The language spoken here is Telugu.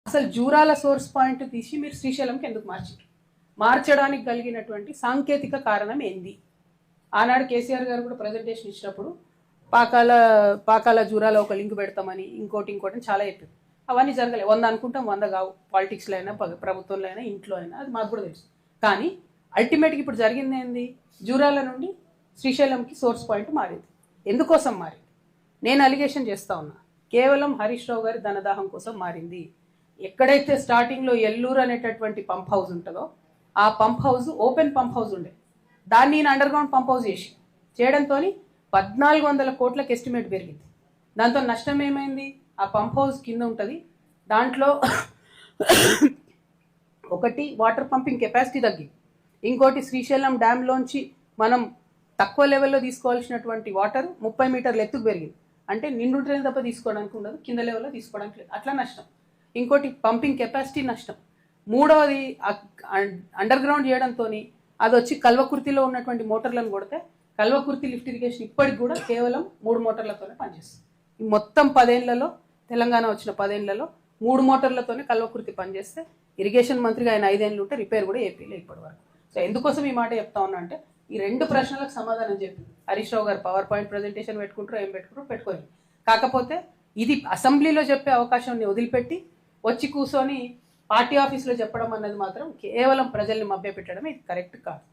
అసలు జూరాల సోర్స్ పాయింట్ తీసి మీరు శ్రీశైలంకి ఎందుకు మార్చారు? మార్చడానికి కలిగినటువంటి సాంకేతిక కారణం ఏంది? ఆనాడు కేసీఆర్ గారు కూడా ప్రజెంటేషన్ ఇచ్చినప్పుడు పాకాల జూరాల ఒక లింక్ పెడతామని ఇంకోటి చాలా చెప్పారు. అవన్నీ జరగలే. 100 అనుకుంటాం, 100 కావు. పాలిటిక్స్లో అయినా ప్రభుత్వంలో అయినా ఇంట్లో అయినా, అది మాకు కూడా తెలుసు. కానీ అల్టిమేట్గా ఇప్పుడు జరిగింది ఏంది? జూరాల నుండి శ్రీశైలంకి సోర్స్ పాయింట్ మారింది. ఎందుకోసం మారింది? నేను అలిగేషన్ చేస్తా ఉన్నా, కేవలం హరీష్ రావు గారి ధనదాహం కోసం మారింది. ఎక్కడైతే స్టార్టింగ్లో ఎల్లూరు అనేటటువంటి పంప్ హౌస్ ఉంటుందో ఆ pump house open pump house ఉండే, దాన్ని నేను అండర్ గ్రౌండ్ పంప్ హౌస్ చేయడంతో 1400 కోట్లకు ఎస్టిమేట్ పెరిగింది. దాంతో నష్టం ఏమైంది? ఆ పంప్ హౌస్ కింద ఉంటుంది, దాంట్లో ఒకటి వాటర్ పంపింగ్ కెపాసిటీ తగ్గింది, ఇంకోటి శ్రీశైలం డ్యామ్లోంచి మనం తక్కువ లెవెల్లో తీసుకోవాల్సినటువంటి వాటర్ 30 మీటర్ల ఎత్తుకు పెరిగింది. అంటే నిండుంటేనే తప్ప తీసుకోవడానికి ఉండదు, కింద లెవెల్లో తీసుకోవడానికి లేదు. అట్లా నష్టం. ఇంకోటి పంపింగ్ కెపాసిటీ నష్టం. మూడవది అండర్ గ్రౌండ్ చేయడంతో అది వచ్చి కల్వకుర్తిలో ఉన్నటువంటి మోటార్లను కొడితే కల్వకుర్తి లిఫ్ట్ ఇరిగేషన్ ఇప్పటికి కూడా కేవలం 3 మోటార్లతోనే పనిచేస్తుంది. మొత్తం 10 ఏళ్లలో, తెలంగాణ వచ్చిన 10 ఏళ్లలో 3 మోటార్లతోనే కల్వకుర్తి పనిచేస్తే, ఇరిగేషన్ మంత్రిగా ఆయన 5 ఏళ్ళు ఉంటే రిపేర్ కూడా ఏపీలో ఇప్పటి వరకు. సో ఎందుకోసం ఈ మాట చెప్తా ఉన్నా అంటే, ఈ 2 ప్రశ్నలకు సమాధానం చెప్పి హరీష్ రావు గారు పవర్ పాయింట్ ప్రజెంటేషన్ పెట్టుకుంటారో ఏం పెట్టుకోవాలి. కాకపోతే ఇది అసెంబ్లీలో చెప్పే అవకాశాన్ని వదిలిపెట్టి వచ్చి కూర్చొని పార్టీ ఆఫీస్లో చెప్పడం అన్నది మాత్రం కేవలం ప్రజల్ని మభ్యపెట్టడం ఇది కరెక్ట్ కాదు.